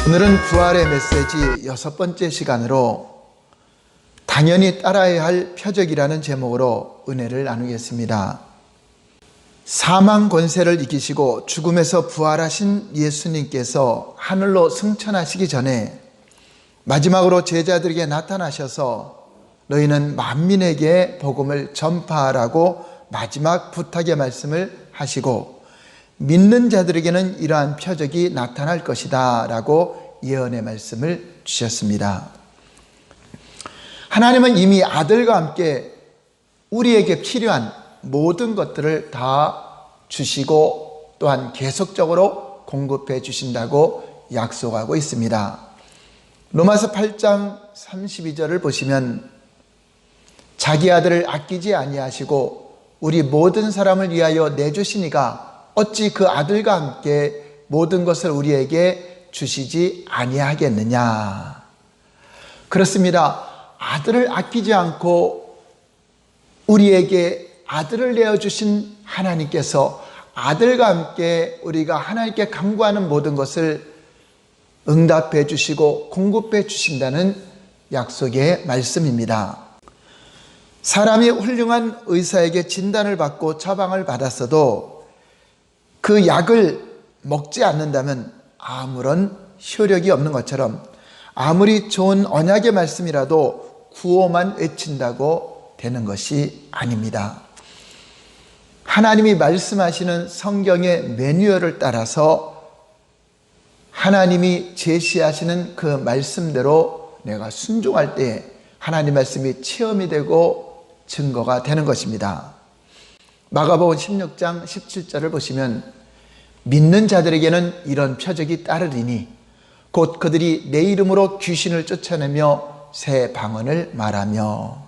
오늘은 부활의 메시지 6번째 시간으로 당연히 따라야 할 표적이라는 제목으로 은혜를 나누겠습니다. 사망 권세를 이기시고 죽음에서 부활하신 예수님께서 하늘로 승천하시기 전에 마지막으로 제자들에게 나타나셔서 너희는 만민에게 복음을 전파하라고 마지막 부탁의 말씀을 하시고 믿는 자들에게는 이러한 표적이 나타날 것이다 라고 예언의 말씀을 주셨습니다. 하나님은 이미 아들과 함께 우리에게 필요한 모든 것들을 다 주시고 또한 계속적으로 공급해 주신다고 약속하고 있습니다. 로마서 8장 32절을 보시면 자기 아들을 아끼지 아니하시고 우리 모든 사람을 위하여 내주시니가 어찌 그 아들과 함께 모든 것을 우리에게 주시지 아니하겠느냐. 그렇습니다. 아들을 아끼지 않고 우리에게 아들을 내어주신 하나님께서 아들과 함께 우리가 하나님께 간구하는 모든 것을 응답해 주시고 공급해 주신다는 약속의 말씀입니다. 사람이 훌륭한 의사에게 진단을 받고 처방을 받았어도 그 약을 먹지 않는다면 아무런 효력이 없는 것처럼 아무리 좋은 언약의 말씀이라도 구호만 외친다고 되는 것이 아닙니다. 하나님이 말씀하시는 성경의 매뉴얼을 따라서 하나님이 제시하시는 그 말씀대로 내가 순종할 때 하나님 말씀이 체험이 되고 증거가 되는 것입니다. 마가복음 16장 17절을 보시면 믿는 자들에게는 이런 표적이 따르리니 곧 그들이 내 이름으로 귀신을 쫓아내며 새 방언을 말하며.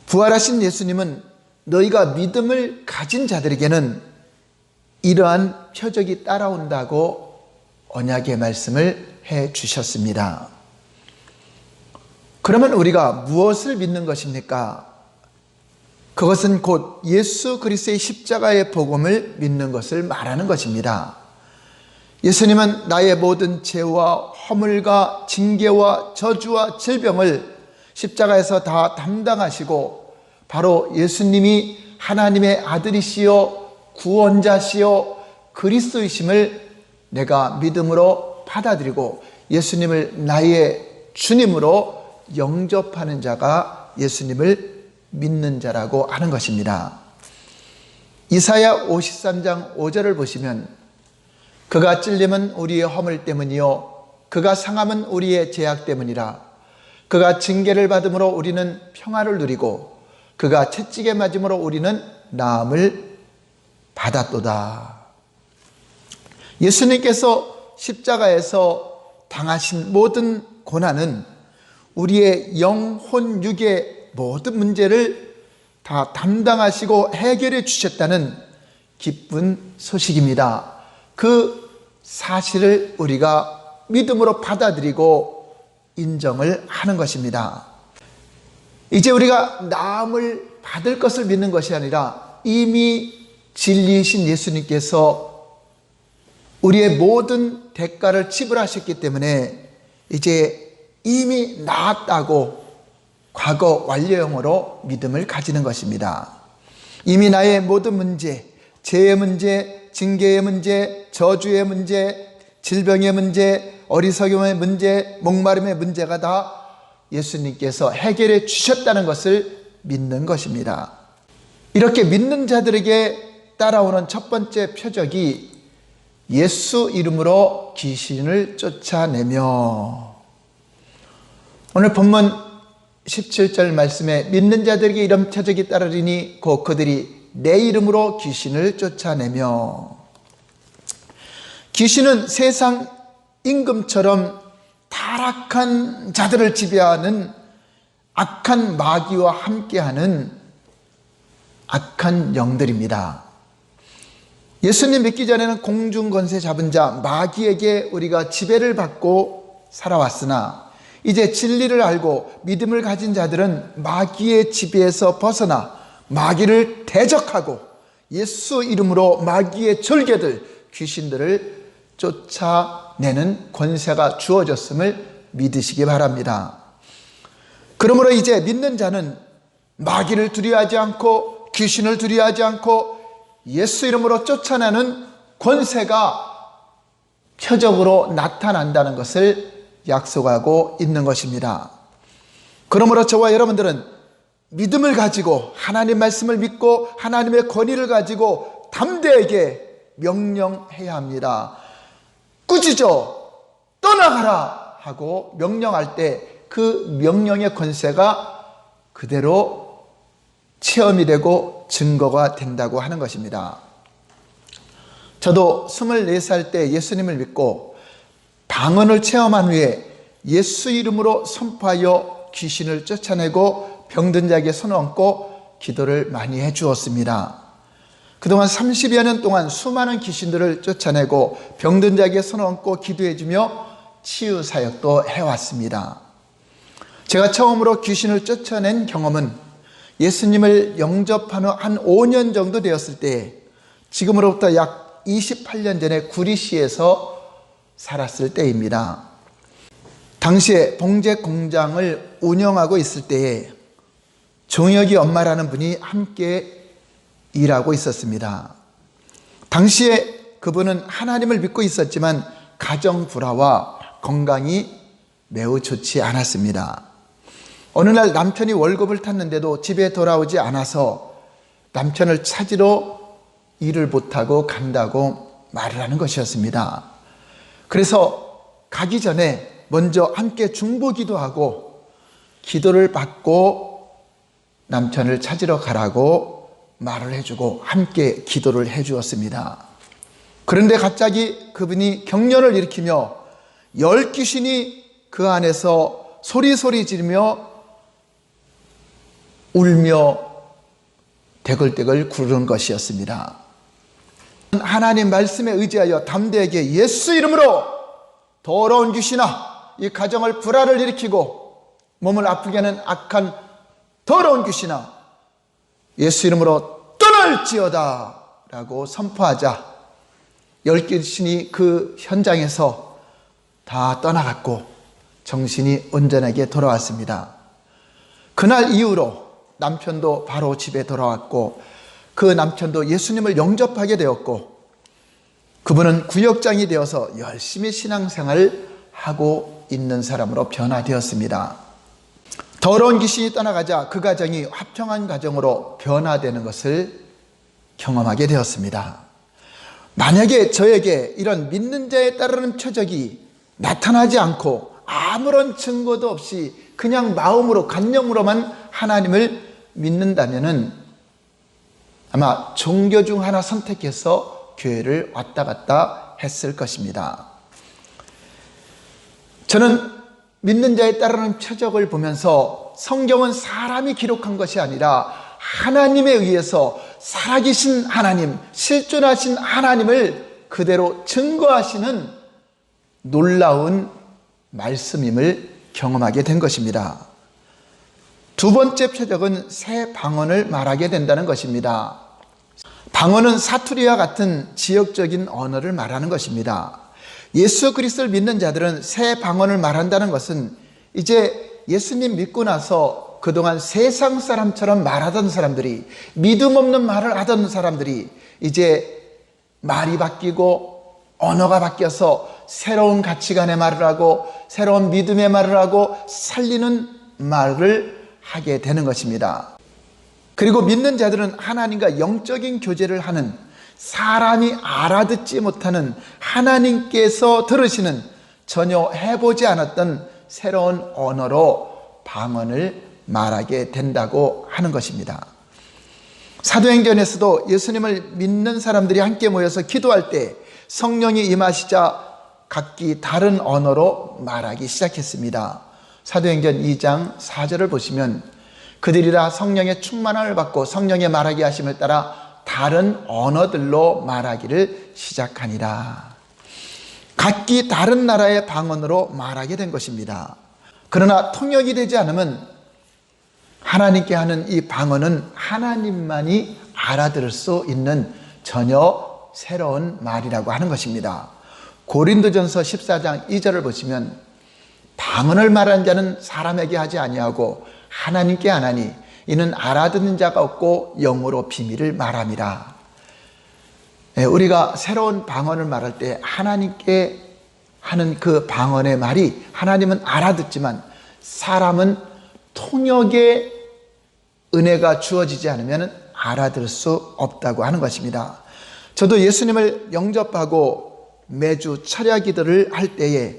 부활하신 예수님은 너희가 믿음을 가진 자들에게는 이러한 표적이 따라온다고 언약의 말씀을 해 주셨습니다. 그러면 우리가 무엇을 믿는 것입니까? 그것은 곧 예수 그리스도의 십자가의 복음을 믿는 것을 말하는 것입니다. 예수님은 나의 모든 죄와 허물과 징계와 저주와 질병을 십자가에서 다 담당하시고 바로 예수님이 하나님의 아들이시요 구원자시요 그리스도이심을 내가 믿음으로 받아들이고 예수님을 나의 주님으로 영접하는 자가 예수님을 믿는 자라고 하는 것입니다. 이사야 53장 5절을 보시면 그가 찔림은 우리의 허물 때문이요 그가 상함은 우리의 죄악 때문이라. 그가 징계를 받음으로 우리는 평화를 누리고 그가 채찍에 맞음으로 우리는 나음을 받았도다. 예수님께서 십자가에서 당하신 모든 고난은 우리의 영혼 육의 모든 문제를 다 담당하시고 해결해 주셨다는 기쁜 소식입니다. 그 사실을 우리가 믿음으로 받아들이고 인정을 하는 것입니다. 이제 우리가 나음을 받을 것을 믿는 것이 아니라 이미 진리이신 예수님께서 우리의 모든 대가를 지불하셨기 때문에 이제 이미 나았다고 과거 완료형으로 믿음을 가지는 것입니다. 이미 나의 모든 문제, 죄의 문제, 징계의 문제, 저주의 문제, 질병의 문제, 어리석음의 문제, 목마름의 문제가 다 예수님께서 해결해 주셨다는 것을 믿는 것입니다. 이렇게 믿는 자들에게 따라오는 첫 번째 표적이 예수 이름으로 귀신을 쫓아내며. 오늘 본문 17절 말씀에 믿는 자들에게 이런 표적이 따르리니 곧 그들이 내 이름으로 귀신을 쫓아내며. 귀신은 세상 임금처럼 타락한 자들을 지배하는 악한 마귀와 함께하는 악한 영들입니다. 예수님 믿기 전에는 공중권세 잡은 자 마귀에게 우리가 지배를 받고 살아왔으나 이제 진리를 알고 믿음을 가진 자들은 마귀의 지배에서 벗어나 마귀를 대적하고 예수 이름으로 마귀의 절개들, 귀신들을 쫓아내는 내는 권세가 주어졌음을 믿으시기 바랍니다. 그러므로 이제 믿는 자는 마귀를 두려워하지 않고 귀신을 두려워하지 않고 예수 이름으로 쫓아내는 권세가 표적으로 나타난다는 것을 약속하고 있는 것입니다. 그러므로 저와 여러분들은 믿음을 가지고 하나님 말씀을 믿고 하나님의 권위를 가지고 담대하게 명령해야 합니다. 꾸짖어 떠나가라 하고 명령할 때 그 명령의 권세가 그대로 체험이 되고 증거가 된다고 하는 것입니다. 저도 24살 때 예수님을 믿고 방언을 체험한 후에 예수 이름으로 선포하여 귀신을 쫓아내고 병든 자에게 손을 얹고 기도를 많이 해 주었습니다. 그동안 30여 년 동안 수많은 귀신들을 쫓아내고 병든 자에게 손을 얹고 기도해 주며 치유 사역도 해왔습니다. 제가 처음으로 귀신을 쫓아낸 경험은 예수님을 영접한 후 한 5년 정도 되었을 때, 지금으로부터 약 28년 전에 구리시에서 살았을 때입니다. 당시에 봉제 공장을 운영하고 있을 때에 종혁이 엄마라는 분이 함께 일하고 있었습니다. 당시에 그분은 하나님을 믿고 있었지만 가정 불화와 건강이 매우 좋지 않았습니다. 어느 날 남편이 월급을 탔는데도 집에 돌아오지 않아서 남편을 찾으러 일을 못하고 간다고 말을 하는 것이었습니다. 그래서 가기 전에 먼저 함께 중보기도 하고 기도를 받고 남편을 찾으러 가라고 말을 해주고 함께 기도를 해주었습니다. 그런데 갑자기 그분이 경련을 일으키며 10귀신이 그 안에서 소리 지르며 울며 대걸대걸 구르는 것이었습니다. 하나님 말씀에 의지하여 담대하게 예수 이름으로 더러운 귀신아, 이 가정을 불화를 일으키고 몸을 아프게 하는 악한 더러운 귀신아, 예수 이름으로 떠날지어다 라고 선포하자 10귀신이 그 현장에서 다 떠나갔고 정신이 온전하게 돌아왔습니다. 그날 이후로 남편도 바로 집에 돌아왔고 그 남편도 예수님을 영접하게 되었고 그분은 구역장이 되어서 열심히 신앙생활을 하고 있는 사람으로 변화되었습니다. 더러운 귀신이 떠나가자 그 가정이 화평한 가정으로 변화되는 것을 경험하게 되었습니다. 만약에 저에게 이런 믿는 자에 따르는 표적이 나타나지 않고 아무런 증거도 없이 그냥 마음으로 관념으로만 하나님을 믿는다면은 아마 종교 중 하나 선택해서 교회를 왔다 갔다 했을 것입니다. 저는 믿는 자에 따르는 표적을 보면서 성경은 사람이 기록한 것이 아니라 하나님에 의해서 살아계신 하나님, 실존하신 하나님을 그대로 증거하시는 놀라운 말씀임을 경험하게 된 것입니다. 두 번째 표적은 새 방언을 말하게 된다는 것입니다. 방언은 사투리와 같은 지역적인 언어를 말하는 것입니다. 예수 그리스도를 믿는 자들은 새 방언을 말한다는 것은 이제 예수님 믿고 나서 그동안 세상 사람처럼 말하던 사람들이, 믿음 없는 말을 하던 사람들이 이제 말이 바뀌고 언어가 바뀌어서 새로운 가치관의 말을 하고 새로운 믿음의 말을 하고 살리는 말을 하게 되는 것입니다. 그리고 믿는 자들은 하나님과 영적인 교제를 하는, 사람이 알아듣지 못하는, 하나님께서 들으시는 전혀 해보지 않았던 새로운 언어로 방언을 말하게 된다고 하는 것입니다. 사도행전에서도 예수님을 믿는 사람들이 함께 모여서 기도할 때 성령이 임하시자 각기 다른 언어로 말하기 시작했습니다. 사도행전 2장 4절을 보시면 그들이 다 성령의 충만함을 받고 성령의 말하게 하심을 따라 다른 언어들로 말하기를 시작하니라. 각기 다른 나라의 방언으로 말하게 된 것입니다. 그러나 통역이 되지 않으면 하나님께 하는 이 방언은 하나님만이 알아들을 수 있는 전혀 새로운 말이라고 하는 것입니다. 고린도전서 14장 2절을 보시면 방언을 말하는 자는 사람에게 하지 아니하고 하나님께 하나니 이는 알아듣는 자가 없고 영으로 비밀을 말함이라. 우리가 새로운 방언을 말할 때 하나님께 하는 그 방언의 말이 하나님은 알아듣지만 사람은 통역의 은혜가 주어지지 않으면 알아들을 수 없다고 하는 것입니다. 저도 예수님을 영접하고 매주 철야 기도를 할 때에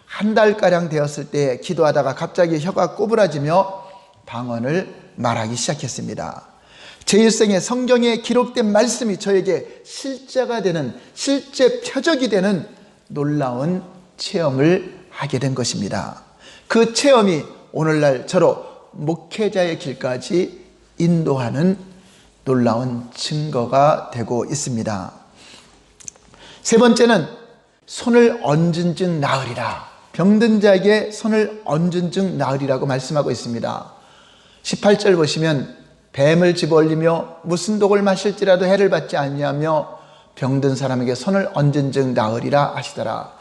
한 달가량 되었을 때 기도하다가 갑자기 혀가 꼬부라지며 방언을 말하기 시작했습니다. 제 일생에 성경에 기록된 말씀이 저에게 실제가 되는, 실제 표적이 되는 놀라운 체험을 하게 된 것입니다. 그 체험이 오늘날 저로 목회자의 길까지 인도하는 놀라운 증거가 되고 있습니다. 세 번째는 손을 얹은 즉 나으리라. 병든 자에게 손을 얹은 즉 나으리라고 말씀하고 있습니다. 18절 보시면 뱀을 집어올리며 무슨 독을 마실지라도 해를 받지 아니하며 병든 사람에게 손을 얹은 즉 나으리라 하시더라.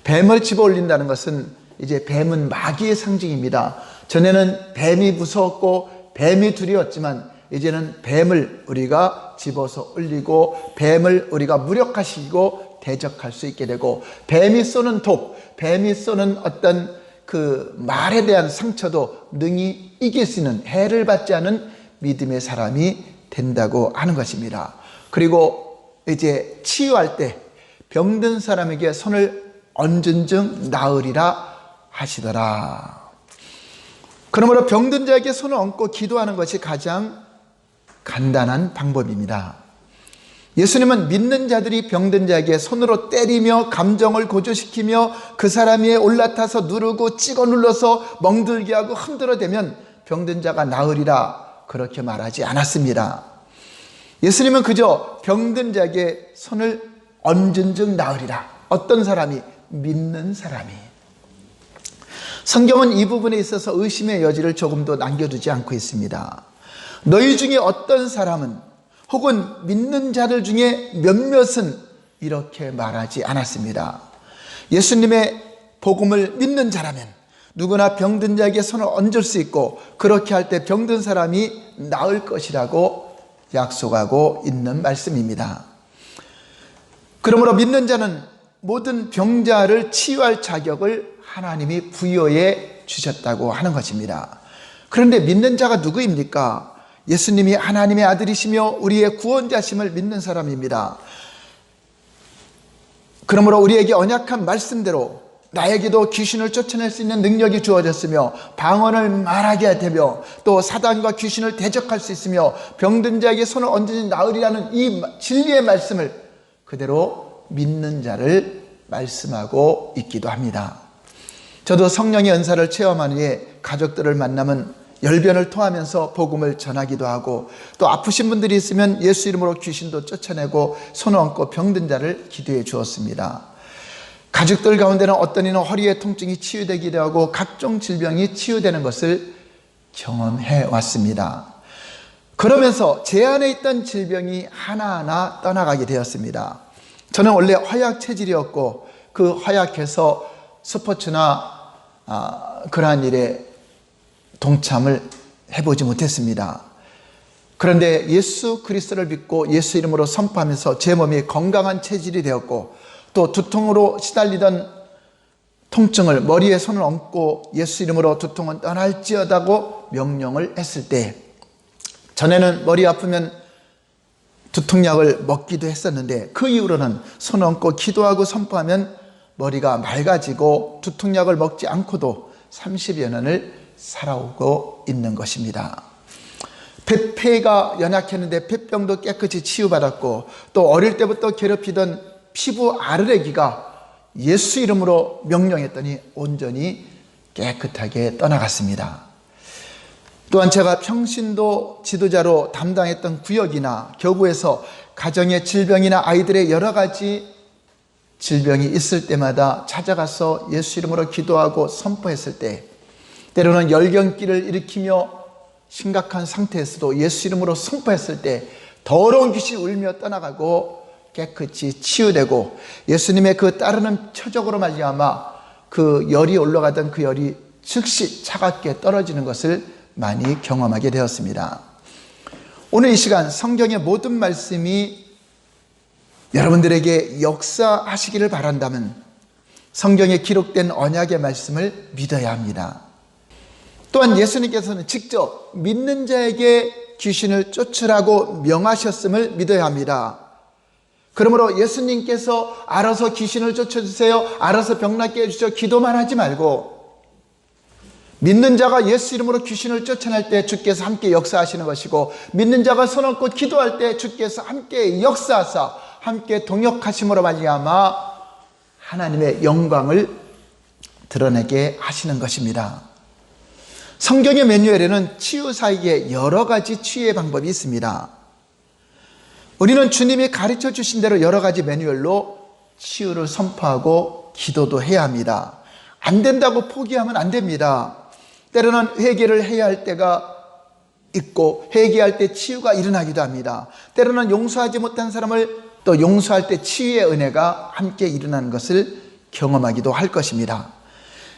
뱀을 집어올린다는 것은 이제 뱀은 마귀의 상징입니다. 전에는 뱀이 무서웠고 뱀이 두려웠지만 이제는 뱀을 우리가 집어서 올리고 뱀을 우리가 무력화시키고 대적할 수 있게 되고 뱀이 쏘는 독, 뱀이 쏘는 어떤 그 말에 대한 상처도 능히 이길 수 있는 해를 받지 않은 믿음의 사람이 된다고 하는 것입니다. 그리고 이제 치유할 때 병든 사람에게 손을 얹은 즉 나으리라 하시더라. 그러므로 병든 자에게 손을 얹고 기도하는 것이 가장 간단한 방법입니다. 예수님은 믿는 자들이 병든 자에게 손으로 때리며 감정을 고조시키며 그 사람 위에 올라타서 누르고 찍어 눌러서 멍들게 하고 흔들어대면 병든 자가 나으리라 그렇게 말하지 않았습니다. 예수님은 그저 병든 자에게 손을 얹은 즉 나으리라. 어떤 사람이? 믿는 사람이. 성경은 이 부분에 있어서 의심의 여지를 조금도 남겨두지 않고 있습니다. 너희 중에 어떤 사람은 혹은 믿는 자들 중에 몇몇은 이렇게 말하지 않았습니다. 예수님의 복음을 믿는 자라면 누구나 병든 자에게 손을 얹을 수 있고 그렇게 할 때 병든 사람이 나을 것이라고 약속하고 있는 말씀입니다. 그러므로 믿는 자는 모든 병자를 치유할 자격을 하나님이 부여해 주셨다고 하는 것입니다. 그런데 믿는 자가 누구입니까? 예수님이 하나님의 아들이시며 우리의 구원자심을 믿는 사람입니다. 그러므로 우리에게 언약한 말씀대로 나에게도 귀신을 쫓아낼 수 있는 능력이 주어졌으며 방언을 말하게 되며 또 사단과 귀신을 대적할 수 있으며 병든 자에게 손을 얹으니 나으리라는 이 진리의 말씀을 그대로 믿는 자를 말씀하고 있기도 합니다. 저도 성령의 은사를 체험한 후에 가족들을 만나면 열변을 토하면서 복음을 전하기도 하고 또 아프신 분들이 있으면 예수 이름으로 귀신도 쫓아내고 손을 얹고 병든 자를 기도해 주었습니다. 가족들 가운데는 어떤 이는 허리의 통증이 치유되기도 하고 각종 질병이 치유되는 것을 경험해 왔습니다. 그러면서 제 안에 있던 질병이 하나하나 떠나가게 되었습니다. 저는 원래 허약 체질이었고 그 허약해서 스포츠나 그러한 일에 동참을 해보지 못했습니다. 그런데 예수 그리스도를 믿고 예수 이름으로 선포하면서 제 몸이 건강한 체질이 되었고 또 두통으로 시달리던 통증을 머리에 손을 얹고 예수 이름으로 두통은 떠날지어다고 명령을 했을 때 전에는 머리 아프면 두통약을 먹기도 했었는데 그 이후로는 손 얹고 기도하고 선포하면 머리가 맑아지고 두통약을 먹지 않고도 30여 년을 살아오고 있는 것입니다. 폐가 연약했는데 폐병도 깨끗이 치유받았고 또 어릴 때부터 괴롭히던 피부 아르레기가 예수 이름으로 명령했더니 온전히 깨끗하게 떠나갔습니다. 또한 제가 평신도 지도자로 담당했던 구역이나 교구에서 가정의 질병이나 아이들의 여러 가지 질병이 있을 때마다 찾아가서 예수 이름으로 기도하고 선포했을 때 때로는 열경기를 일으키며 심각한 상태에서도 예수 이름으로 선포했을 때 더러운 귀신이 울며 떠나가고 깨끗이 치유되고 예수님의 그 따르는 표적으로 말미암아 그 열이 올라가던 그 열이 즉시 차갑게 떨어지는 것을 많이 경험하게 되었습니다. 오늘 이 시간 성경의 모든 말씀이 여러분들에게 역사하시기를 바란다면 성경에 기록된 언약의 말씀을 믿어야 합니다. 또한 예수님께서는 직접 믿는 자에게 귀신을 쫓으라고 명하셨음을 믿어야 합니다. 그러므로 예수님께서 알아서 귀신을 쫓아주세요, 알아서 병 낫게 해주세요, 기도만 하지 말고 믿는 자가 예수 이름으로 귀신을 쫓아낼 때 주께서 함께 역사하시는 것이고, 믿는 자가 손 얹고 기도할 때 주께서 함께 역사하사 함께 동역하심으로 말미암아 하나님의 영광을 드러내게 하시는 것입니다. 성경의 매뉴얼에는 치유사에게 여러 가지 치유의 방법이 있습니다. 우리는 주님이 가르쳐 주신 대로 여러 가지 매뉴얼로 치유를 선포하고 기도도 해야 합니다. 안 된다고 포기하면 안 됩니다. 때로는 회개를 해야 할 때가 있고 회개할 때 치유가 일어나기도 합니다. 때로는 용서하지 못한 사람을 또 용서할 때 치유의 은혜가 함께 일어나는 것을 경험하기도 할 것입니다.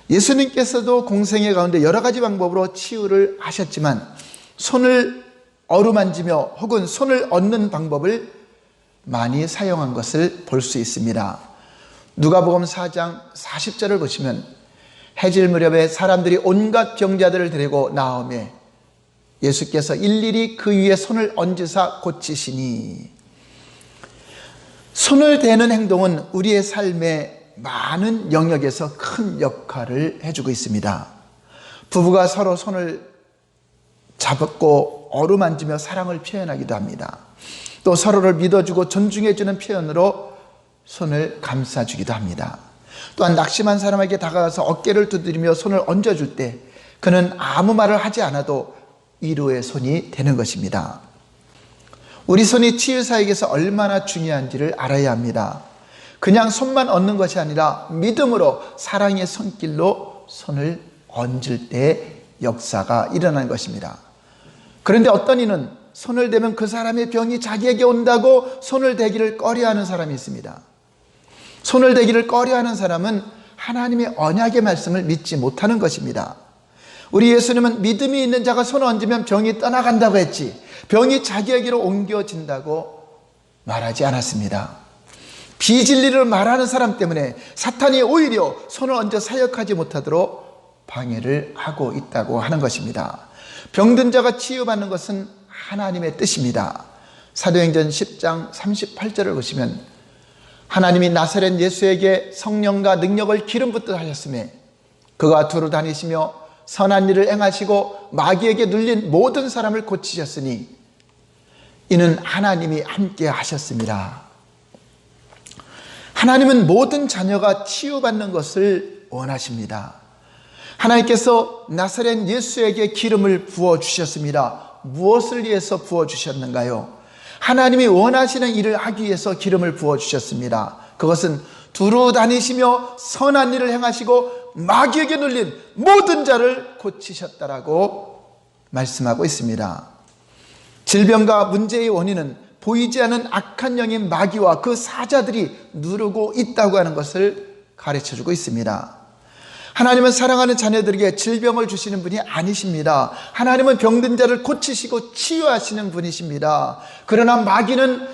예수님께서도 공생애 가운데 여러 가지 방법으로 치유를 하셨지만 손을 어루만지며 혹은 손을 얹는 방법을 많이 사용한 것을 볼 수 있습니다. 누가복음 4장 40절을 보시면 해질 무렵에 사람들이 온갖 병자들을 데리고 나오매 예수께서 일일이 그 위에 손을 얹으사 고치시니, 손을 대는 행동은 우리의 삶의 많은 영역에서 큰 역할을 해주고 있습니다. 부부가 서로 손을 잡고 어루만지며 사랑을 표현하기도 합니다. 또 서로를 믿어주고 존중해주는 표현으로 손을 감싸주기도 합니다. 또한 낙심한 사람에게 다가가서 어깨를 두드리며 손을 얹어줄 때 그는 아무 말을 하지 않아도 위로의 손이 되는 것입니다. 우리 손이 치유사에게서 얼마나 중요한지를 알아야 합니다. 그냥 손만 얹는 것이 아니라 믿음으로 사랑의 손길로 손을 얹을 때 역사가 일어나는 것입니다. 그런데 어떤 이는 손을 대면 그 사람의 병이 자기에게 온다고 손을 대기를 꺼려하는 사람이 있습니다. 손을 대기를 꺼려하는 사람은 하나님의 언약의 말씀을 믿지 못하는 것입니다. 우리 예수님은 믿음이 있는 자가 손을 얹으면 병이 떠나간다고 했지 병이 자기에게로 옮겨진다고 말하지 않았습니다. 비진리를 말하는 사람 때문에 사탄이 오히려 손을 얹어 사역하지 못하도록 방해를 하고 있다고 하는 것입니다. 병든 자가 치유받는 것은 하나님의 뜻입니다. 사도행전 10장 38절을 보시면 하나님이 나사렛 예수에게 성령과 능력을 기름 붓듯 하셨으며 그가 두루 다니시며 선한 일을 행하시고 마귀에게 눌린 모든 사람을 고치셨으니 이는 하나님이 함께 하셨습니다. 하나님은 모든 자녀가 치유받는 것을 원하십니다. 하나님께서 나사렛 예수에게 기름을 부어주셨습니다. 무엇을 위해서 부어주셨는가요? 하나님이 원하시는 일을 하기 위해서 기름을 부어주셨습니다. 그것은 두루 다니시며 선한 일을 행하시고 마귀에게 눌린 모든 자를 고치셨다라고 말씀하고 있습니다. 질병과 문제의 원인은 보이지 않는 악한 영인 마귀와 그 사자들이 누르고 있다고 하는 것을 가르쳐주고 있습니다. 하나님은 사랑하는 자녀들에게 질병을 주시는 분이 아니십니다. 하나님은 병든 자를 고치시고 치유하시는 분이십니다. 그러나 마귀는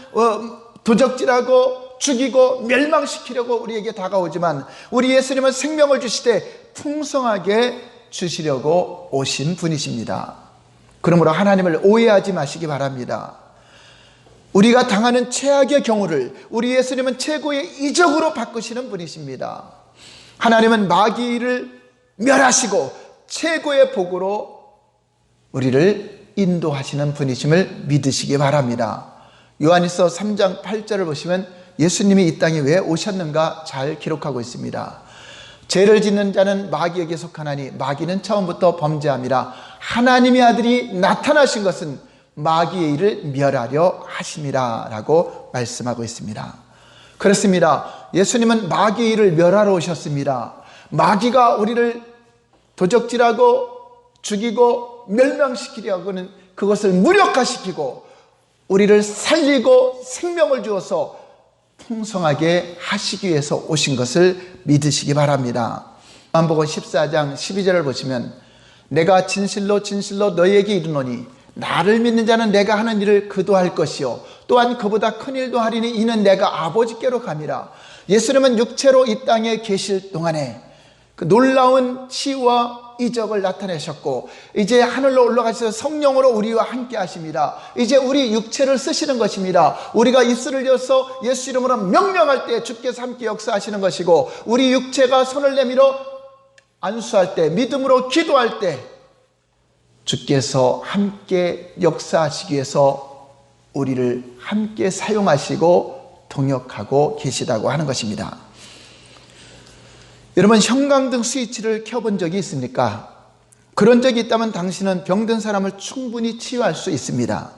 도적질하고 죽이고 멸망시키려고 우리에게 다가오지만 우리 예수님은 생명을 주시되 풍성하게 주시려고 오신 분이십니다. 그러므로 하나님을 오해하지 마시기 바랍니다. 우리가 당하는 최악의 경우를 우리 예수님은 최고의 이적으로 바꾸시는 분이십니다. 하나님은 마귀를 멸하시고 최고의 복으로 우리를 인도하시는 분이심을 믿으시기 바랍니다. 요한일서 3장 8절을 보시면 예수님이 이 땅에 왜 오셨는가 잘 기록하고 있습니다. 죄를 짓는 자는 마귀에게 속하나니 마귀는 처음부터 범죄함이라 하나님의 아들이 나타나신 것은 마귀의 일을 멸하려 하심이라 라고 말씀하고 있습니다. 그렇습니다. 예수님은 마귀의 일을 멸하러 오셨습니다. 마귀가 우리를 도적질하고 죽이고 멸망시키려고는 그것을 무력화시키고 우리를 살리고 생명을 주어서 풍성하게 하시기 위해서 오신 것을 믿으시기 바랍니다. 요한복음 14장 12절을 보시면 내가 진실로 진실로 너희에게 이르노니 나를 믿는 자는 내가 하는 일을 그도 할 것이요 또한 그보다 큰 일도 하리니 이는 내가 아버지께로 감이라. 예수님은 육체로 이 땅에 계실 동안에 그 놀라운 치유와 이적을 나타내셨고 이제 하늘로 올라가셔서 성령으로 우리와 함께 하십니다. 이제 우리 육체를 쓰시는 것입니다. 우리가 입술을 열어서 예수 이름으로 명령할 때 주께서 함께 역사하시는 것이고 우리 육체가 손을 내밀어 안수할 때 믿음으로 기도할 때 주께서 함께 역사하시기 위해서 우리를 함께 사용하시고 동역하고 계시다고 하는 것입니다. 여러분 형광등 스위치를 켜본 적이 있습니까? 그런 적이 있다면 당신은 병든 사람을 충분히 치유할 수 있습니다.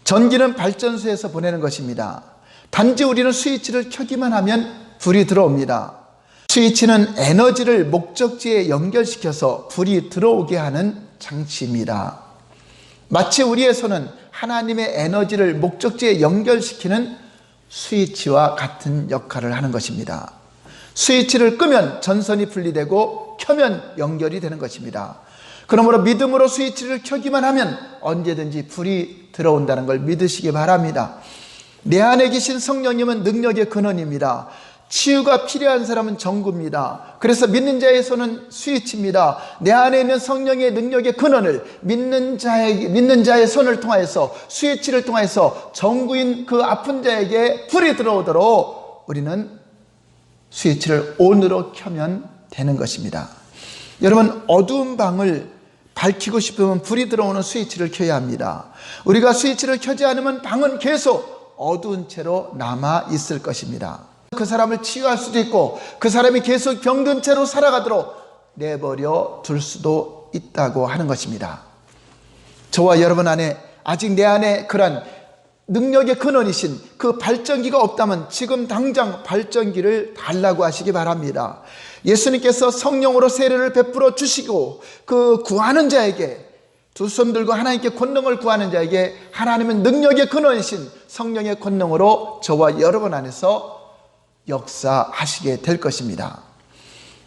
전기는 발전소에서 보내는 것입니다. 단지 우리는 스위치를 켜기만 하면 불이 들어옵니다. 스위치는 에너지를 목적지에 연결시켜서 불이 들어오게 하는 장치입니다. 마치 우리의 손은 하나님의 에너지를 목적지에 연결시키는 스위치와 같은 역할을 하는 것입니다. 스위치를 끄면 전선이 분리되고 켜면 연결이 되는 것입니다. 그러므로 믿음으로 스위치를 켜기만 하면 언제든지 불이 들어온다는 걸 믿으시기 바랍니다. 내 안에 계신 성령님은 능력의 근원입니다. 치유가 필요한 사람은 전구입니다. 그래서 믿는 자의 손은 스위치입니다. 내 안에 있는 성령의 능력의 근원을 믿는 자의 손을 통하여서 스위치를 통해서 전구인 그 아픈 자에게 불이 들어오도록 우리는 스위치를 온으로 켜면 되는 것입니다. 여러분 어두운 방을 밝히고 싶으면 불이 들어오는 스위치를 켜야 합니다. 우리가 스위치를 켜지 않으면 방은 계속 어두운 채로 남아 있을 것입니다. 그 사람을 치유할 수도 있고 그 사람이 계속 병든 채로 살아가도록 내버려 둘 수도 있다고 하는 것입니다. 저와 여러분 안에 아직 내 안에 그런 능력의 근원이신 그 발전기가 없다면 지금 당장 발전기를 달라고 하시기 바랍니다. 예수님께서 성령으로 세례를 베풀어 주시고 그 구하는 자에게 두 손 들고 하나님께 권능을 구하는 자에게 하나님은 능력의 근원이신 성령의 권능으로 저와 여러분 안에서 역사하시게 될 것입니다.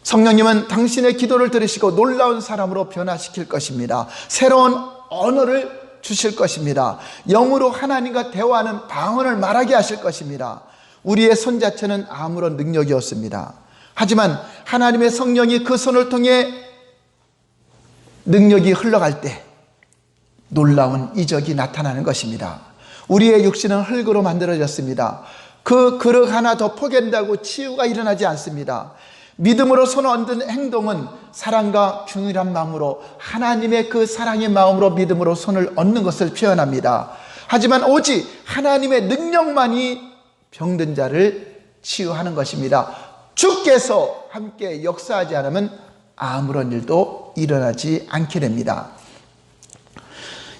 성령님은 당신의 기도를 들으시고 놀라운 사람으로 변화시킬 것입니다. 새로운 언어를 주실 것입니다. 영으로 하나님과 대화하는 방언을 말하게 하실 것입니다. 우리의 손 자체는 아무런 능력이 없습니다. 하지만 하나님의 성령이 그 손을 통해 능력이 흘러갈 때 놀라운 이적이 나타나는 것입니다. 우리의 육신은 흙으로 만들어졌습니다. 그 그릇 하나 더 포갠다고 치유가 일어나지 않습니다. 믿음으로 손을 얹은 행동은 사랑과 균일한 마음으로 하나님의 그 사랑의 마음으로 믿음으로 손을 얹는 것을 표현합니다. 하지만 오직 하나님의 능력만이 병든 자를 치유하는 것입니다. 주께서 함께 역사하지 않으면 아무런 일도 일어나지 않게 됩니다.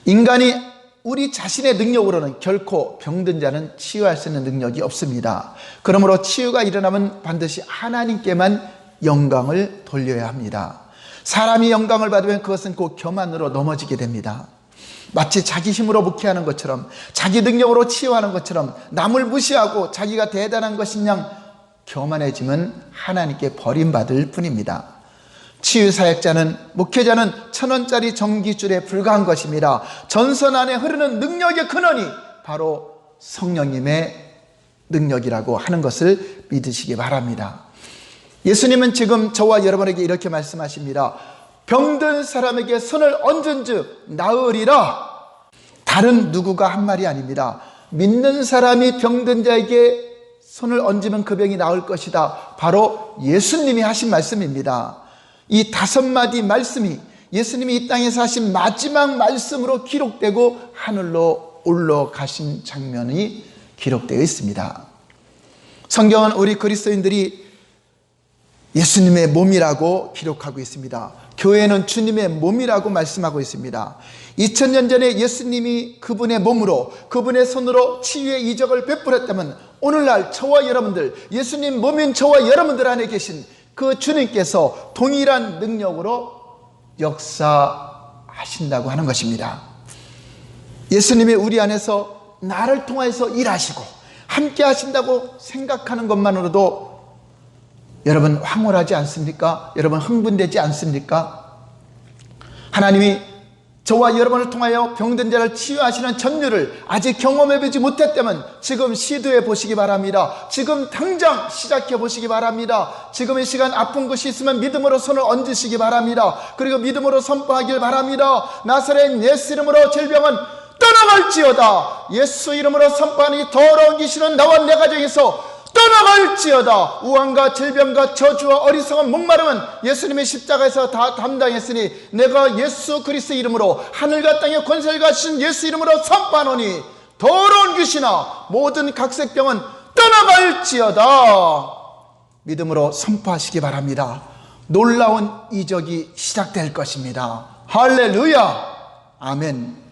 인간이 우리 자신의 능력으로는 결코 병든 자는 치유할 수 있는 능력이 없습니다. 그러므로 치유가 일어나면 반드시 하나님께만 영광을 돌려야 합니다. 사람이 영광을 받으면 그것은 곧 교만으로 넘어지게 됩니다. 마치 자기 힘으로 목회하는 것처럼 자기 능력으로 치유하는 것처럼 남을 무시하고 자기가 대단한 것인 양 교만해지면 하나님께 버림받을 뿐입니다. 치유사역자는 목회자는 1,000원짜리 전기줄에 불과한 것입니다. 전선 안에 흐르는 능력의 근원이 바로 성령님의 능력이라고 하는 것을 믿으시기 바랍니다. 예수님은 지금 저와 여러분에게 이렇게 말씀하십니다. 병든 사람에게 손을 얹은 즉 나으리라. 다른 누구가 한 말이 아닙니다. 믿는 사람이 병든 자에게 손을 얹으면 그 병이 나을 것이다. 바로 예수님이 하신 말씀입니다. 이 5마디 말씀이 예수님이 이 땅에서 하신 마지막 말씀으로 기록되고 하늘로 올라가신 장면이 기록되어 있습니다. 성경은 우리 그리스도인들이 예수님의 몸이라고 기록하고 있습니다. 교회는 주님의 몸이라고 말씀하고 있습니다. 2000년 전에 예수님이 그분의 몸으로 그분의 손으로 치유의 이적을 베풀었다면 오늘날 저와 여러분들 예수님 몸인 저와 여러분들 안에 계신 그 주님께서 동일한 능력으로 역사하신다고 하는 것입니다. 예수님이 우리 안에서 나를 통해서 일하시고 함께 하신다고 생각하는 것만으로도 여러분 황홀하지 않습니까? 여러분 흥분되지 않습니까? 하나님이 저와 여러분을 통하여 병든 자를 치유하시는 전율을 아직 경험해보지 못했다면 지금 시도해 보시기 바랍니다. 지금 당장 시작해 보시기 바랍니다. 지금 이 시간 아픈 것이 있으면 믿음으로 손을 얹으시기 바랍니다. 그리고 믿음으로 선포하길 바랍니다. 나사렛 예수 이름으로 질병은 떠나갈지어다. 예수 이름으로 선포하는 이 더러운 귀신은 나와 내 가정에서 떠나갈지어다. 우환과 질병과 저주와 어리석은 목마름은 예수님의 십자가에서 다 담당했으니 내가 예수 그리스도 이름으로 하늘과 땅의 권세를 가진 예수 이름으로 선포하노니 더러운 귀신아 모든 각색병은 떠나갈지어다. 믿음으로 선포하시기 바랍니다. 놀라운 이적이 시작될 것입니다. 할렐루야. 아멘.